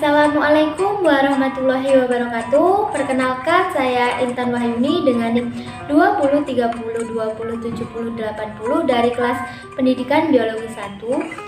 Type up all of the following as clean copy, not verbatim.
Assalamualaikum warahmatullahi wabarakatuh. Perkenalkan, saya Intan Wahyuni dengan NIM 2030207080 dari kelas Pendidikan Biologi 1.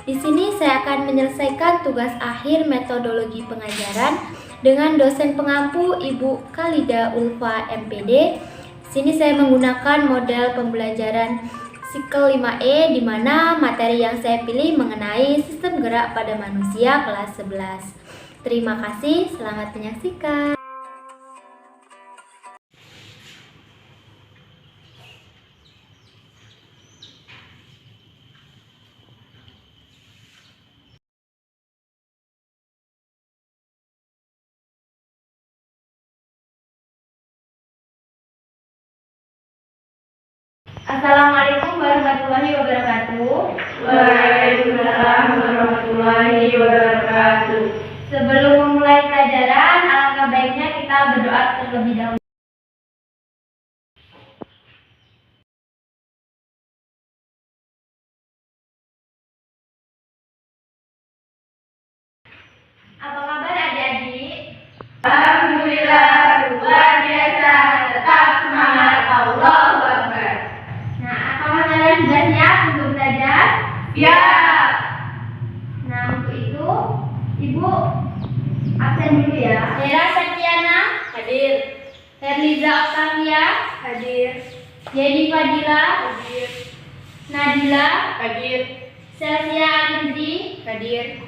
Di sini saya akan menyelesaikan tugas akhir metodologi pengajaran dengan dosen pengampu Ibu Khalida Ulfa MPD. Di sini saya menggunakan model pembelajaran Sikel 5E, di mana materi yang saya pilih mengenai sistem gerak pada manusia kelas 11. Terima kasih, selamat menyaksikan. Assalamualaikum warahmatullahi wabarakatuh. Waalaikumsalam warahmatullahi wabarakatuh. Sebelum memulai pelajaran, alangkah baiknya kita berdoa terlebih dahulu. Apa kabar adik-adik? Alhamdulillah, luar biasa, tetap semangat, Allahu Akbar. Nah, apakah kalian sudah siap untuk belajar? Siap. Nah, untuk itu, Ibu absen dulu ya. Hera Satyana Hadir. Herliza Octavia Hadir. Yedi Fadila Hadir. Nadila Hadir. Selsia Alindri Hadir.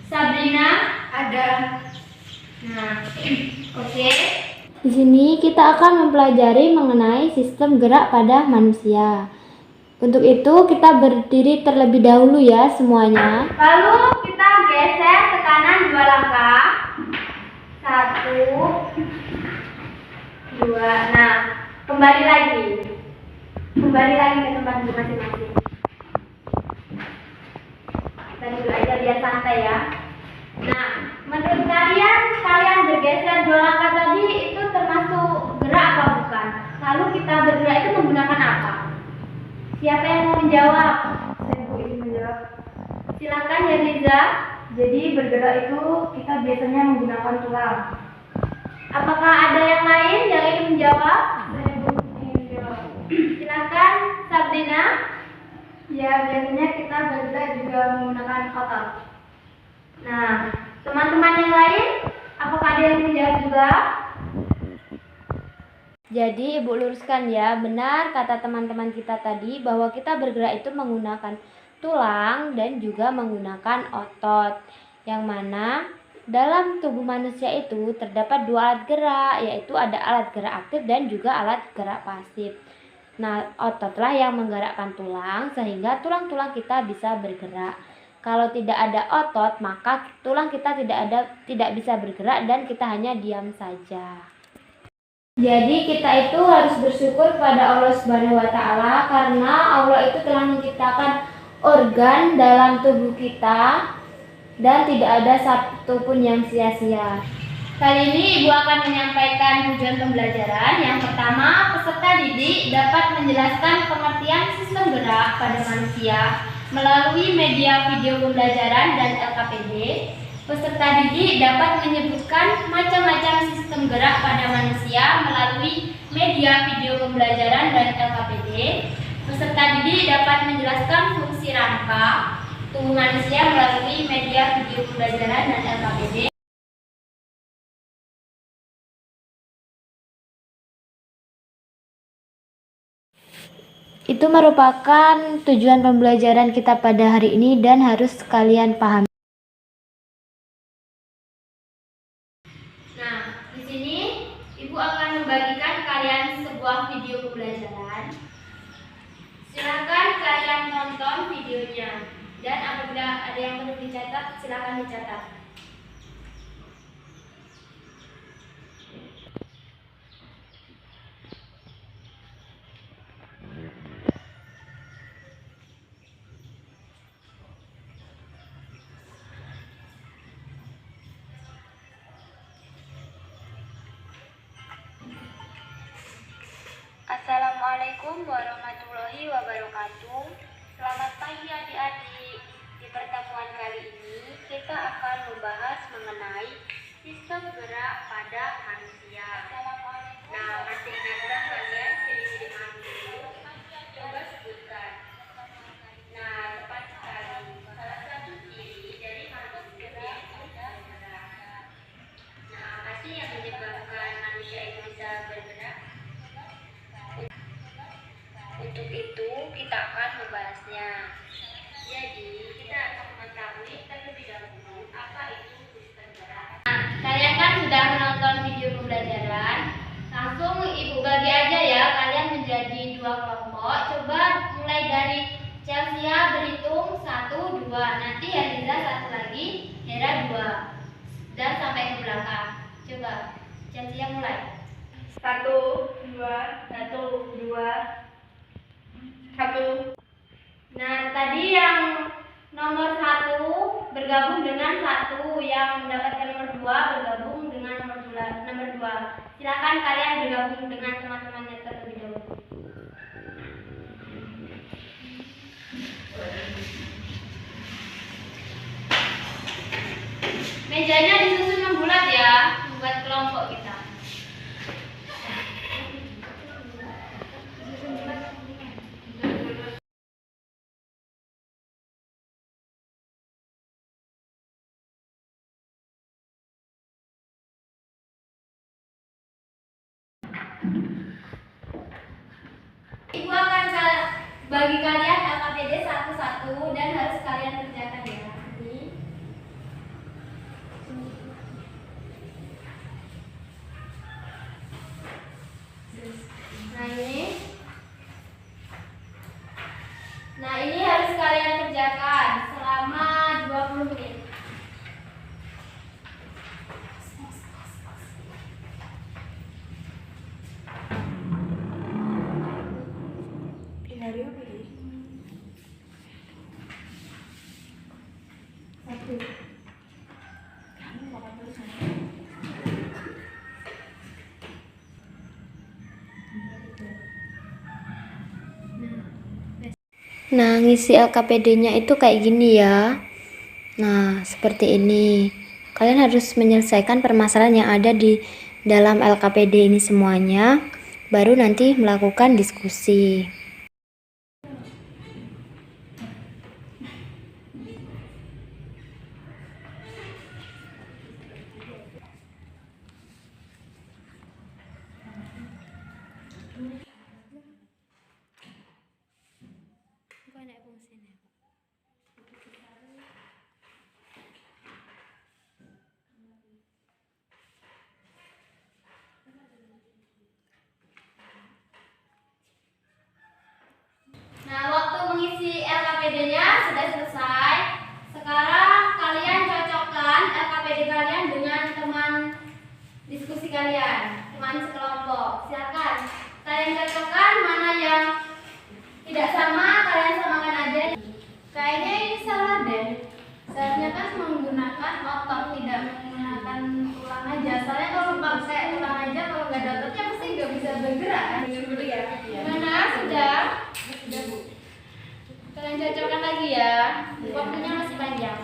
Sabrina Ada. Nah, oke. Di sini kita akan mempelajari mengenai sistem gerak pada manusia. Untuk itu kita berdiri terlebih dahulu ya semuanya. Lalu kita geser ke kanan 2 langkah. 1, 2. Nah, kembali lagi. Kembali lagi ke tempat duduk masing-masing. Kita duduk aja biar santai ya. Nah, menurut kalian bergeser 2 langkah tadi itu termasuk gerak apa bukan? Lalu kita bergerak itu menggunakan apa? Siapa yang mau menjawab? Saya Bu ingin menjawab. Silakan ya Liza. Jadi bergerak itu kita biasanya menggunakan tulang. Apakah ada yang lain yang ingin menjawab? Saya Bu ingin menjawab. Silakan Sabrina. Ya, biasanya kita bergerak juga menggunakan otot. Nah, teman-teman yang lain, apakah ada yang menjawab juga? Jadi Ibu luruskan ya, benar kata teman-teman kita tadi bahwa kita bergerak itu menggunakan tulang dan juga menggunakan otot. Yang mana dalam tubuh manusia itu terdapat 2 alat gerak, yaitu ada alat gerak aktif dan juga alat gerak pasif. Nah, ototlah yang menggerakkan tulang sehingga tulang-tulang kita bisa bergerak. Kalau tidak ada otot, maka tulang kita tidak bisa bergerak dan kita hanya diam saja. Jadi kita itu harus bersyukur kepada Allah Subhanahu wa taala karena Allah itu telah menciptakan organ dalam tubuh kita dan tidak ada satupun yang sia-sia. Kali ini Ibu akan menyampaikan tujuan pembelajaran. Yang pertama, peserta didik dapat menjelaskan pengertian sistem gerak pada manusia melalui media video pembelajaran dan LKPD. Peserta didik dapat menyebutkan macam-macam sistem gerak pada manusia melalui media video pembelajaran dan LKPD. Peserta didik dapat menjelaskan fungsi rangka tubuh manusia melalui media video pembelajaran dan LKPD. Itu merupakan tujuan pembelajaran kita pada hari ini dan harus kalian pahami. Nah, di sini Ibu akan membagikan kalian sebuah video pembelajaran. Silakan kalian tonton videonya dan apabila ada yang perlu dicatat, silakan dicatat. Assalamualaikum warahmatullahi wabarakatuh. Selamat pagi adik-adik. Di pertemuan kali ini kita akan membahas mengenai 2. Nanti Yaliza 1 lagi, Hera 2. Dan sampai ke belakang. Coba, Cacia mulai. 1, 2, 1, 2, 1. Nah, tadi yang nomor 1 bergabung dengan 1, yang mendapatkan nomor 2 bergabung dengan nomor 2. Silakan kalian bergabung dengan teman-temannya terlebih dahulu. Mejanya disusun yang bulat ya, buat kelompok kita. Ibu akan bagi kalian LKPD satu-satu dan harus kalian kerjakan ya. Nah ini harus kalian kerjakan selama 20 menit. Nah, ngisi LKPD-nya itu kayak gini ya. Nah, seperti ini. Kalian harus menyelesaikan permasalahan yang ada di dalam LKPD ini semuanya, baru nanti melakukan diskusi. Nah, waktu mengisi LKPD-nya sudah selesai. Sekarang kalian cocokkan LKPD kalian dengan teman diskusi kalian, teman sekelompok. Silakan kalian cocokkan mana yang tidak sama, kalian samakan aja. Kayaknya ini salah deh. Seharusnya kan menggunakan otot, tidak menggunakan tulang aja. Soalnya kalau pakai tulang aja, kalau nggak ada ototnya pasti nggak bisa bergerak. Dengar dulu ya. Benar, sudah. Bu. Kalian cocokkan lagi ya. Waktunya masih panjang.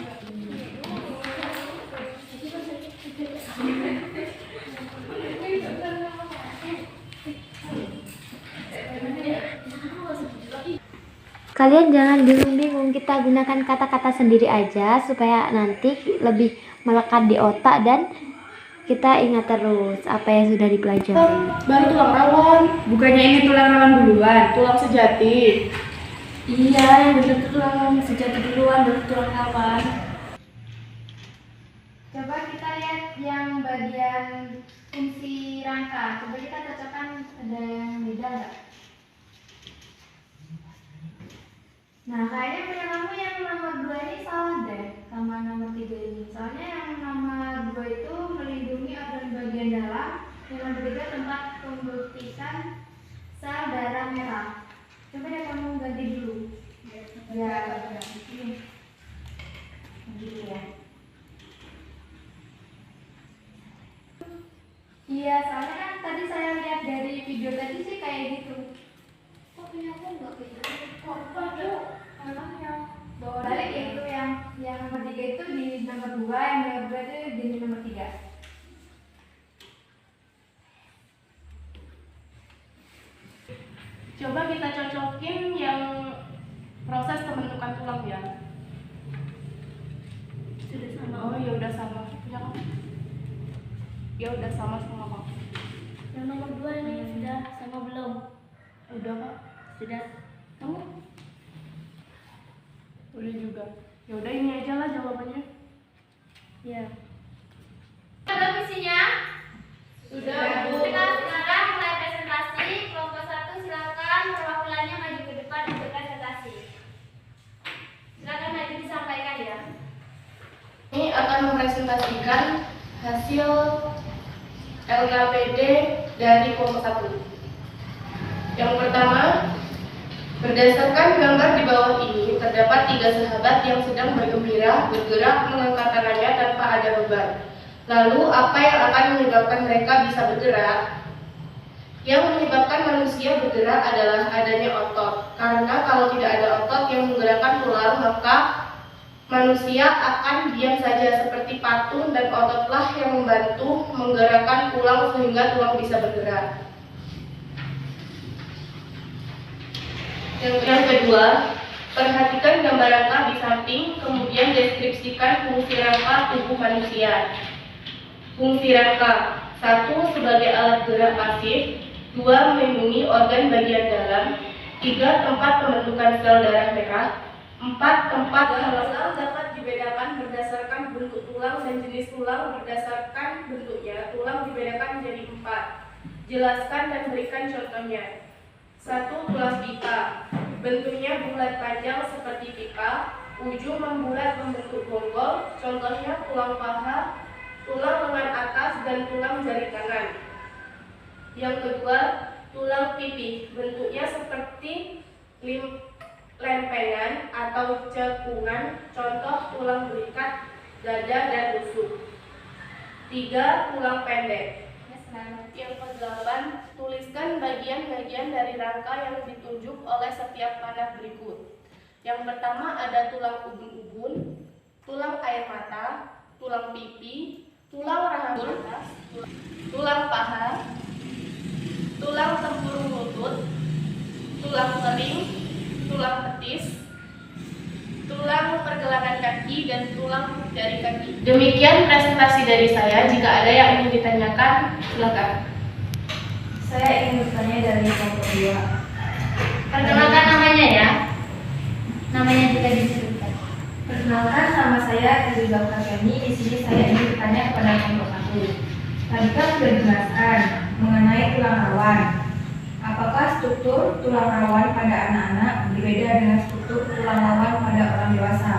Kalian jangan bingung-bingung, kita gunakan kata-kata sendiri aja supaya nanti lebih melekat di otak dan kita ingat terus apa yang sudah dipelajari. Baru tulang rawan, bukannya ini tulang rawan duluan, tulang sejati. Iya, yang benar tulang sejati duluan baru tulang rawan. Coba kita lihat yang bagian fungsi rangka. Coba kita cocokkan, ada yang beda nggak? Nah, kayaknya punya kamu yang nomor 2 ini salah deh sama nomor 3 ini. Soalnya yang nomor 2 itu melindungi organ bagian dalam, yang nomor 3 tempat pembutikan sel darah merah. Coba deh kamu ganti dulu. Ya, ini. Gitu ya. Iya, soalnya kan tadi saya lihat dari video tadi sih kayak gitu. Kok punya aku nggak kayak gitu? Balik itu yang nomor 3 itu di nomor 2, yang nomor 2 itu di nomor 3. Coba kita cocokin yang proses pembentukan tulang ya. Sudah sama. Oh ya udah sama. Punya kamu? Ya udah sama kamu. Yang nomor 2 ini sudah sama belum? Udah Kak. Sudah. Kamu? Udah juga. Ya udah ini aja lah jawabannya. Ya. Ada visinya? Sudah, Bu. Kita sekarang mulai presentasi. Kelompok 1 silakan perwakilannya maju ke depan untuk presentasi. Silakan maju disampaikan. akan mempresentasikan hasil LKPD dari kelompok 1. Yang pertama, berdasarkan gambar di bawah ini, terdapat 3 sahabat yang sedang bergembira bergerak mengangkat tangannya tanpa ada beban. Lalu, apa yang akan menyebabkan mereka bisa bergerak? Yang menyebabkan manusia bergerak adalah adanya otot. Karena kalau tidak ada otot yang menggerakkan tulang, maka manusia akan diam saja seperti patung, dan ototlah yang membantu menggerakkan tulang sehingga tulang bisa bergerak. Yang kedua, perhatikan gambar rangka di samping, kemudian deskripsikan fungsi rangka tubuh manusia. Fungsi rangka: 1. Sebagai alat gerak pasif. 2. Melindungi organ bagian dalam. 3. Tempat pembentukan sel darah merah. 4. Tempat sel dapat dibedakan berdasarkan bentuk tulang dan jenis tulang. Berdasarkan bentuknya, tulang dibedakan menjadi 4. Jelaskan dan berikan contohnya. 1. Tulang pipa. Bentuknya bulat panjang seperti pipa, ujung membulat membentuk bonggol. Contohnya tulang paha, tulang lengan atas, dan tulang jari tangan. Yang kedua, tulang pipi. Bentuknya seperti lempengan atau cekungan. Contoh tulang belikat, dada, dan rusuk. 3. Tulang pendek. Yang ke-8, tuliskan bagian-bagian dari rangka yang ditunjuk oleh setiap panah berikut. Yang pertama ada tulang ubun-ubun, tulang air mata, tulang pipi, tulang rahang atas, tulang paha, tulang tempurung lutut, tulang kering, tulang petis, tulang pergelangan kaki, dan tulang jari kaki. Demikian presentasi dari saya. Jika ada yang ingin ditanyakan, silakan. Saya ingin bertanya dari kelompok 2. Perkenalkan namanya ya. Namanya juga disebutkan. Perkenalkan, nama saya Edi Bakariani. Di sini saya ingin bertanya kepada kelompok 1. Tadi kan sudah dijelaskan mengenai tulang rawan. Apakah struktur tulang rawan pada anak-anak berbeda dengan struktur tulang rawan pada orang dewasa?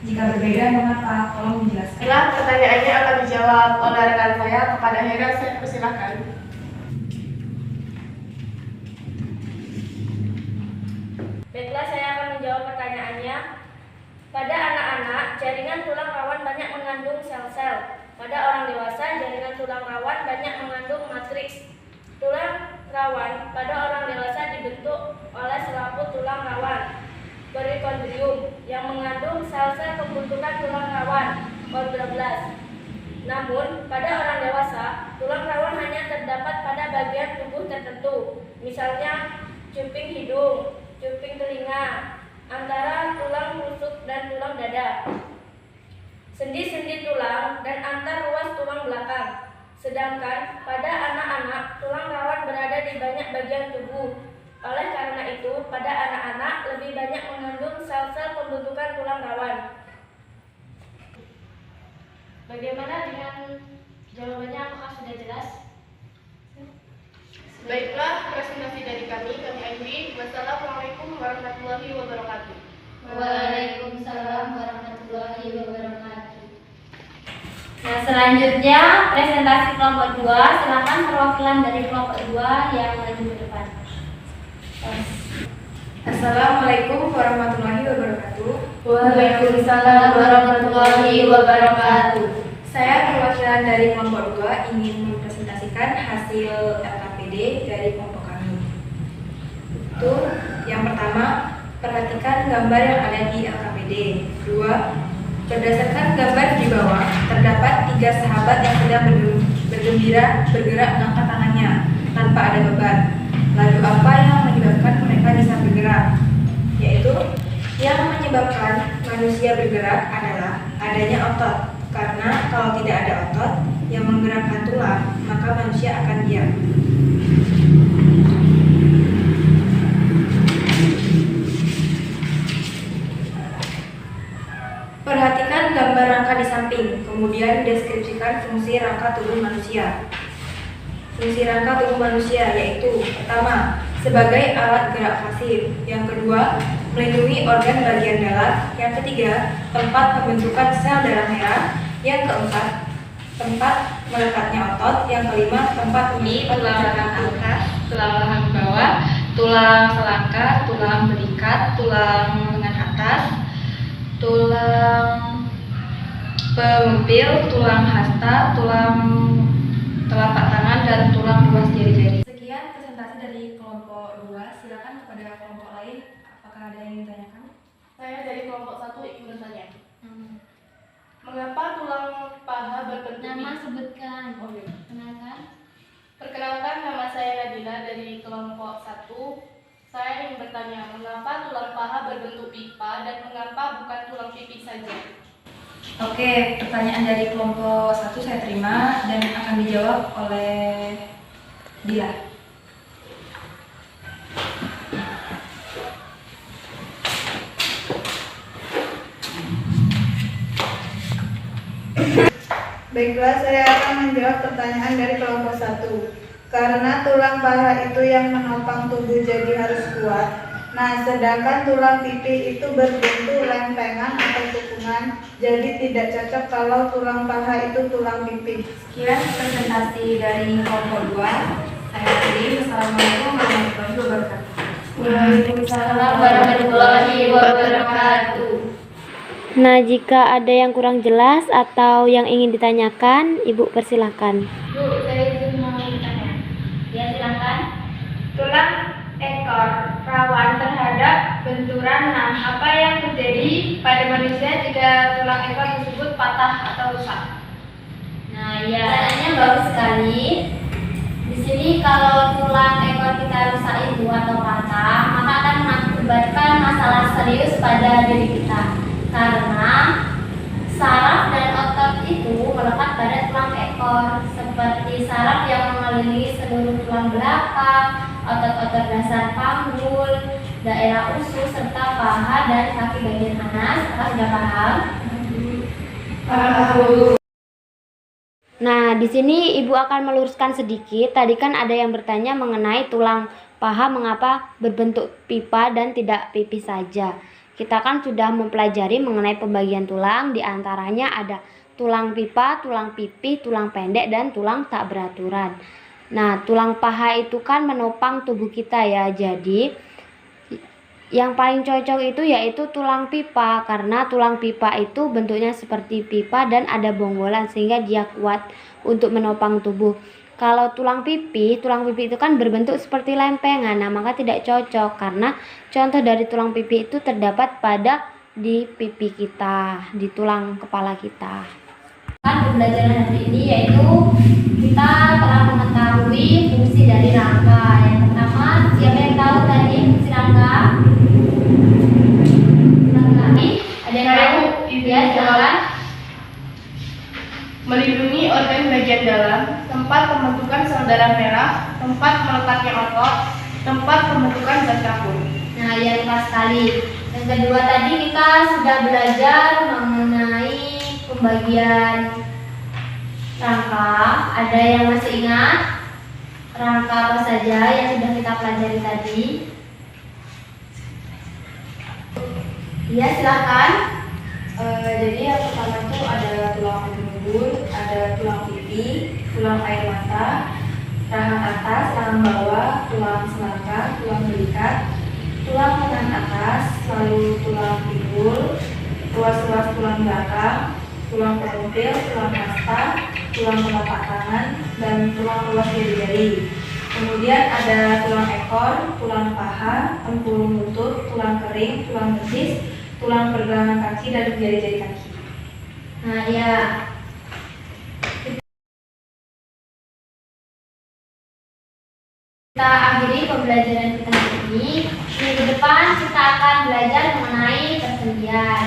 Jika berbeda, mengapa? Tolong menjelaskan. Bila pertanyaannya akan dijawab oleh rekan saya, kepada Hera saya persilakan. Baiklah, saya akan menjawab pertanyaannya. Pada anak-anak, jaringan tulang rawan banyak mengandung sel-sel. Pada orang dewasa, jaringan tulang rawan banyak mengandung matriks. Tulang rawan pada orang dewasa dibentuk oleh selaput tulang rawan, perikondrium, yang mengandung sel-sel pembentukan tulang rawan, kondroblas. Namun, pada orang dewasa, tulang rawan hanya terdapat pada bagian tubuh tertentu, misalnya cuping hidung, cuping telinga, antara tulang rusuk dan tulang dada, sendi-sendi tulang, dan antar ruas tulang belakang. Sedangkan pada anak-anak, tulang rawan berada di banyak bagian tubuh. Oleh karena itu, pada anak-anak lebih banyak mengandung sel-sel pembentukan tulang rawan. Bagaimana dengan jawabannya? Apakah sudah jelas? Baiklah, presentasi dari kami akhiri. Wassalamualaikum warahmatullahi wabarakatuh. Waalaikumsalam warahmatullahi wabarakatuh. Nah, selanjutnya presentasi kelompok 2. Silakan perwakilan dari kelompok 2 yang maju ke depan. Assalamualaikum warahmatullahi wabarakatuh. Waalaikumsalam warahmatullahi wabarakatuh. Saya perwakilan dari kelompok 2 ingin mempresentasikan hasil LKPD dari kelompok kami. Itu yang pertama, perhatikan gambar yang ada di LKPD. 2. Berdasarkan gambar di bawah, terdapat 3 sahabat yang sedang bergembira bergerak mengangkat tangannya tanpa ada beban. Lalu apa yang menyebabkan mereka bisa bergerak? Yaitu, yang menyebabkan manusia bergerak adalah adanya otot. Karena kalau tidak ada otot yang menggerakkan tulang, maka manusia akan diam. Perhatikan gambar rangka di samping, kemudian deskripsikan fungsi rangka tubuh manusia. Fungsi rangka tubuh manusia yaitu: pertama, sebagai alat gerak pasif. Yang kedua, melindungi organ bagian dalam. Yang ketiga, tempat pembentukan sel darah merah. Yang keempat, tempat melekatnya otot. Yang kelima, tempat Ini untuk tulang mencapai rahang atas, tulang rahang bawah, tulang selangkah, tulang belikat, tulang lengan atas, tulang pempil, tulang hasta, tulang telapak tangan, dan tulang ruas jari-jari. Sekian presentasi dari kelompok 2. Silakan kepada kelompok lain. Apakah ada yang ingin ditanyakan? Saya dari kelompok 1 ingin bertanya. Mengapa tulang paha berbentuk Nama sebutkan. Oh, iya. Kenalkan. Perkenalkan, nama saya Nadila dari kelompok 1. Saya ingin bertanya, mengapa tulang paha berbentuk pipa dan mengapa bukan tulang pipi saja? Oke, pertanyaan dari kelompok 1 saya terima dan akan dijawab oleh Dila. Baiklah, saya akan menjawab pertanyaan dari kelompok 1. Karena tulang paha itu yang menopang tubuh jadi harus kuat. Nah, sedangkan tulang pipi itu berbentuk lempengan atau tukungan, jadi tidak cocok kalau tulang paha itu tulang pipi. Sekian presentasi dari kelompok 2. Saya akhiri. Wassalamualaikum warahmatullahi wabarakatuh. Waalaikumsalam warahmatullahi wabarakatuh. Nah, jika ada yang kurang jelas atau yang ingin ditanyakan, Ibu persilahkan. Bu, saya izin mau bertanya. Ya, silakan. Tulang ekor rawan terhadap benturan. Nah, apa yang terjadi pada manusia jika tulang ekor tersebut patah atau rusak? Nah, ya, pertanyaannya bagus sekali. Di sini kalau tulang ekor kita rusak itu atau patah, maka akan mengakibatkan masalah serius pada diri kita. Karena saraf dan otot itu melekat pada tulang ekor, seperti saraf yang mengelilingi seluruh tulang belakang, otot-otot dasar panggul, daerah usus, serta paha dan kaki bagian atas. Apakah sudah paham? Nah, di sini Ibu akan meluruskan sedikit. Tadi kan ada yang bertanya mengenai tulang paha mengapa berbentuk pipa dan tidak pipis saja. Kita kan sudah mempelajari mengenai pembagian tulang, di antaranya ada tulang pipa, tulang pipi, tulang pendek, dan tulang tak beraturan. Nah, tulang paha itu kan menopang tubuh kita ya. Jadi, yang paling cocok itu yaitu tulang pipa, karena tulang pipa itu bentuknya seperti pipa dan ada bonggolan sehingga dia kuat untuk menopang tubuh. Kalau tulang pipi itu kan berbentuk seperti lempengan, nah maka tidak cocok karena contoh dari tulang pipi itu terdapat pada di pipi kita, di tulang kepala kita. Kan pembelajaran hari ini yaitu kita telah mengetahui fungsi dari rangka. Yang pertama, siapa yang tahu tadi fungsi rangka? Ada yang tahu? Ya, silakan. Melindungi organ bagian dalam, tempat pembentukan sel darah merah, tempat melekatnya otot, tempat pembentukan zat kapur. Nah, yang pas sekali. Yang kedua tadi kita sudah belajar mengenai pembagian rangka. Ada yang masih ingat rangka apa saja yang sudah kita pelajari tadi? Ya, silakan. Jadi yang pertama itu ada tulang punggung, ada tulang pipi, tulang air mata, rahang atas, rahang bawah, tulang selangkah, tulang belikat, tulang lengan atas, lalu tulang pinggul, ruas-ruas tulang belakang, tulang pempil, tulang hasta, tulang telapak tangan, dan tulang ruas jari-jari. Kemudian ada tulang ekor, tulang paha, tempurung lutut, tulang kering, tulang betis, tulang pergelangan kaki, dan jari-jari kaki. Nah, ya. Kita akhiri pembelajaran kita hari ini. Minggu depan kita akan belajar mengenai persendian.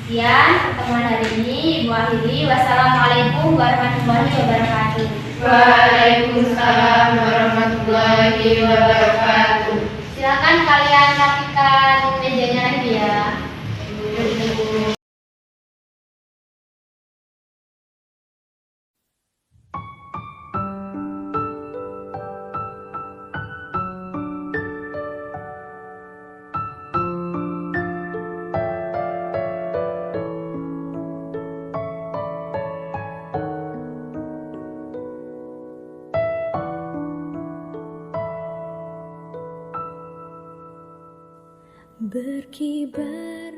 Sekian pertemuan hari ini, Ibu akhiri. Wassalamualaikum warahmatullahi wabarakatuh. Waalaikumsalam warahmatullahi wabarakatuh. Silakan kalian rapikan mejanya lagi ya. berkibar